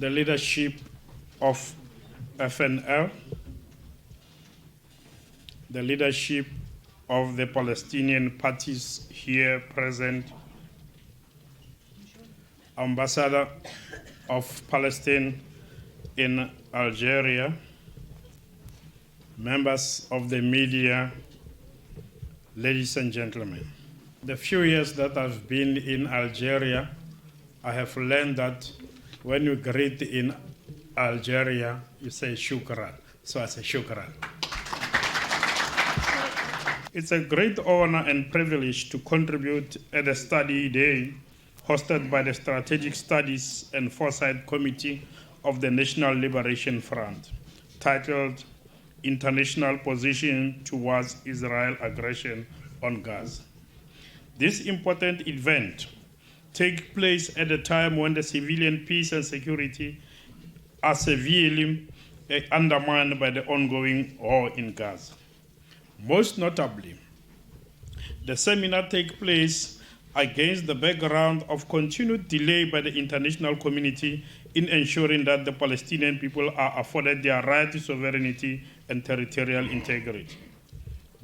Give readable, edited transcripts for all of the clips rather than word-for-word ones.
the leadership of FNL, the leadership of the Palestinian parties here present, Ambassador of Palestine in Algeria, members of the media, ladies and gentlemen. The few years that I've been in Algeria, I have learned that when you greet in Algeria, you say shukran. So I say shukran. It's a great honor and privilege to contribute at a study day hosted by the Strategic Studies and Foresight Committee of the National Liberation Front, titled International Position Towards Israel Aggression on Gaza. This important event takes place at a time when the civilian peace and security are severely undermined by the ongoing war in Gaza. Most notably, the seminar takes place against the background of continued delay by the international community in ensuring that the Palestinian people are afforded their right to sovereignty and territorial integrity.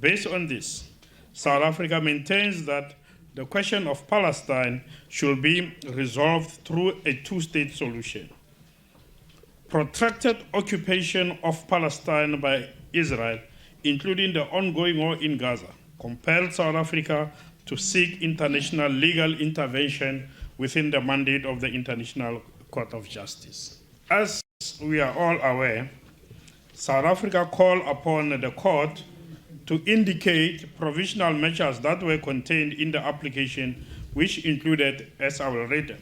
Based on this, South Africa maintains that the question of Palestine should be resolved through a two-state solution. Protracted occupation of Palestine by Israel, including the ongoing war in Gaza, compelled South Africa to seek international legal intervention within the mandate of the International Court of Justice. As we are all aware, South Africa called upon the court to indicate provisional measures that were contained in the application, which included, as I will read them,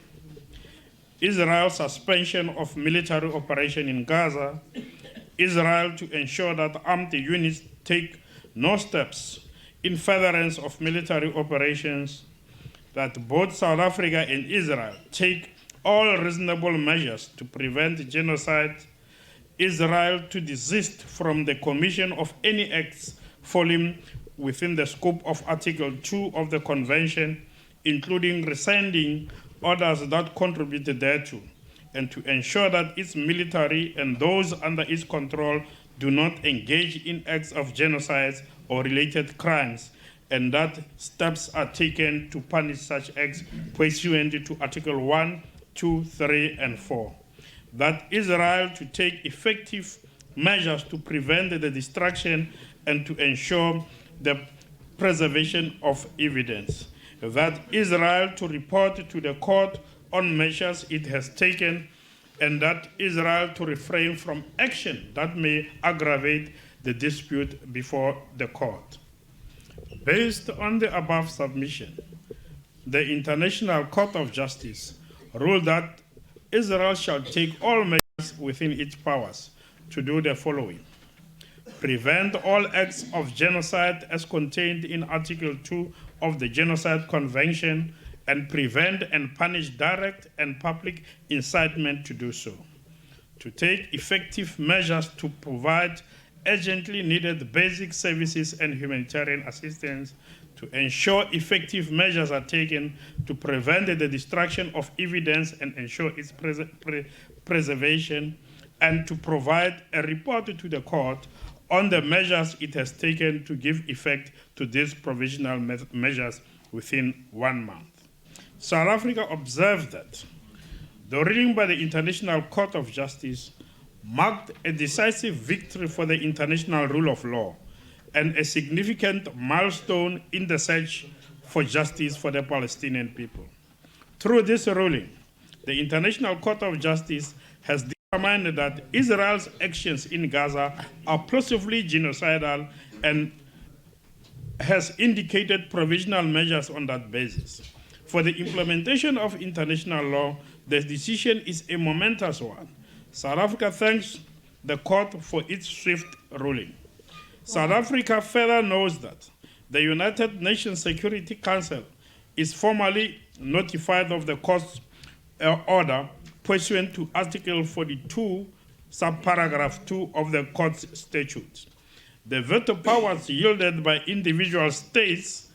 Israel's suspension of military operation in Gaza, Israel to ensure that armed units take no steps in furtherance of military operations, that both South Africa and Israel take all reasonable measures to prevent genocide, Israel to desist from the commission of any acts falling within the scope of Article 2 of the Convention, including rescinding orders that contributed thereto, and to ensure that its military and those under its control do not engage in acts of genocide or related crimes, and that steps are taken to punish such acts pursuant to Article 1, 2, 3, and 4. That Israel to take effective measures to prevent the destruction and to ensure the preservation of evidence. That Israel to report to the court on measures it has taken, and that Israel to refrain from action that may aggravate the dispute before the court. Based on the above submission, the International Court of Justice ruled that Israel shall take all measures within its powers to do the following: prevent all acts of genocide as contained in Article 2 of the Genocide Convention, and prevent and punish direct and public incitement to do so. To take effective measures to provide urgently needed basic services and humanitarian assistance, to ensure effective measures are taken to prevent the destruction of evidence and ensure its preservation, and to provide a report to the court on the measures it has taken to give effect to these provisional measures within 1 month. South Africa observed that the ruling by the International Court of Justice marked a decisive victory for the international rule of law and a significant milestone in the search for justice for the Palestinian people. Through this ruling, the International Court of Justice has determined that Israel's actions in Gaza are plausibly genocidal and has indicated provisional measures on that basis. For the implementation of international law, the decision is a momentous one. South Africa thanks the court for its swift ruling. South Africa further knows that the United Nations Security Council is formally notified of the court's order pursuant to Article 42, subparagraph 2 of the court's statutes. The veto powers yielded by individual states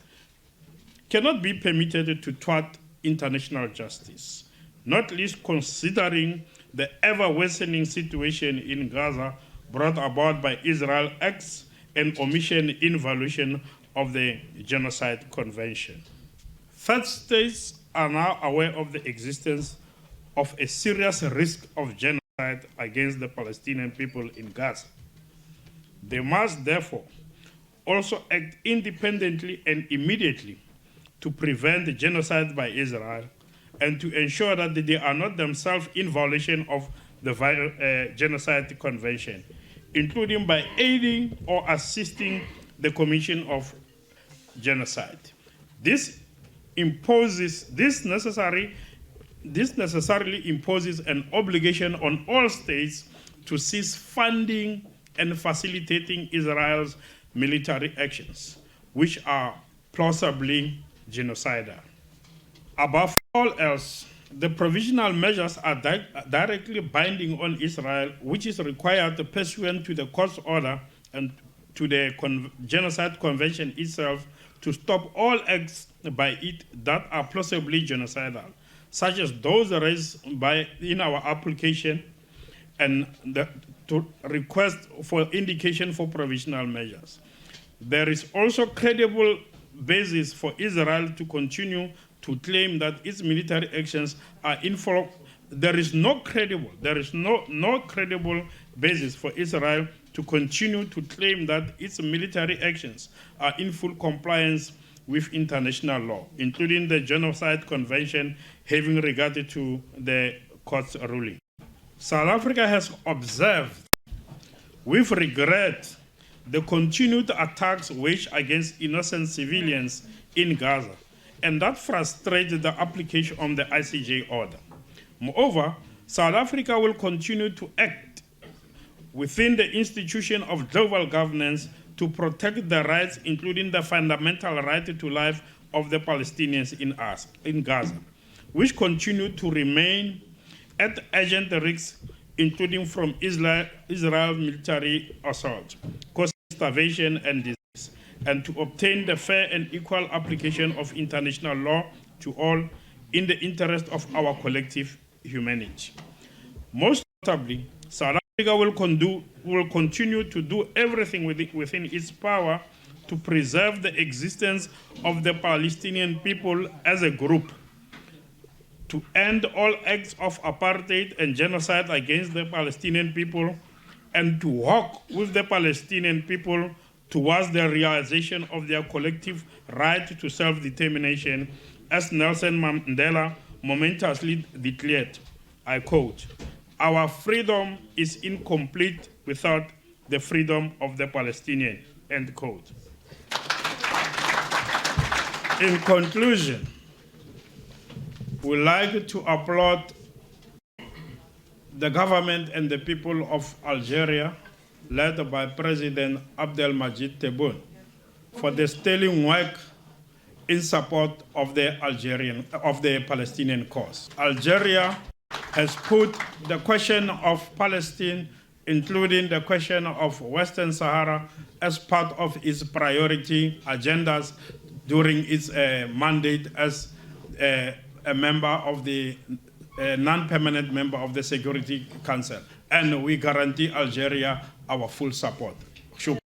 cannot be permitted to thwart international justice, not least considering the ever-worsening situation in Gaza brought about by Israel's acts and omission in violation of the Genocide Convention. Third states are now aware of the existence of a serious risk of genocide against the Palestinian people in Gaza. They must therefore also act independently and immediately to prevent the genocide by Israel and to ensure that they are not themselves in violation of the Genocide Convention, including by aiding or assisting the commission of genocide. This necessarily imposes an obligation on all states to cease funding and facilitating Israel's military actions, which are plausibly genocidal. Above all else, the provisional measures are directly binding on Israel, which is required pursuant to the court's order and to the Genocide Convention itself to stop all acts by it that are plausibly genocidal, such as those raised in our application and to request for indication for provisional measures. There is also credible basis for Israel to continue to claim that its military actions are There is no credible basis for Israel to continue to claim that its military actions are in full compliance with international law, including the Genocide Convention, having regard to the court's ruling. South Africa has observed with regret the continued attacks waged against innocent civilians in Gaza, and that frustrated the application of the ICJ order. Moreover, South Africa will continue to act within the institution of global governance to protect the rights, including the fundamental right to life of the Palestinians in Gaza, which continue to remain at urgent risk, including from Israel's military assault, causing starvation and disease, and to obtain the fair and equal application of international law to all in the interest of our collective humanity. Most notably, South Africa will continue to do everything within its power to preserve the existence of the Palestinian people as a group, to end all acts of apartheid and genocide against the Palestinian people, and to work with the Palestinian people towards the realization of their collective right to self-determination, as Nelson Mandela momentously declared, I quote, "Our freedom is incomplete without the freedom of the Palestinian," end quote. In conclusion, we'd like to applaud the government and the people of Algeria, led by President Abdelmadjid Tebboune, for the sterling work in support of the Palestinian cause. Algeria has put the question of Palestine, including the question of Western Sahara, as part of its priority agendas during its mandate as a member of the non-permanent member of the Security Council. And we guarantee Algeria our full support. Shukran.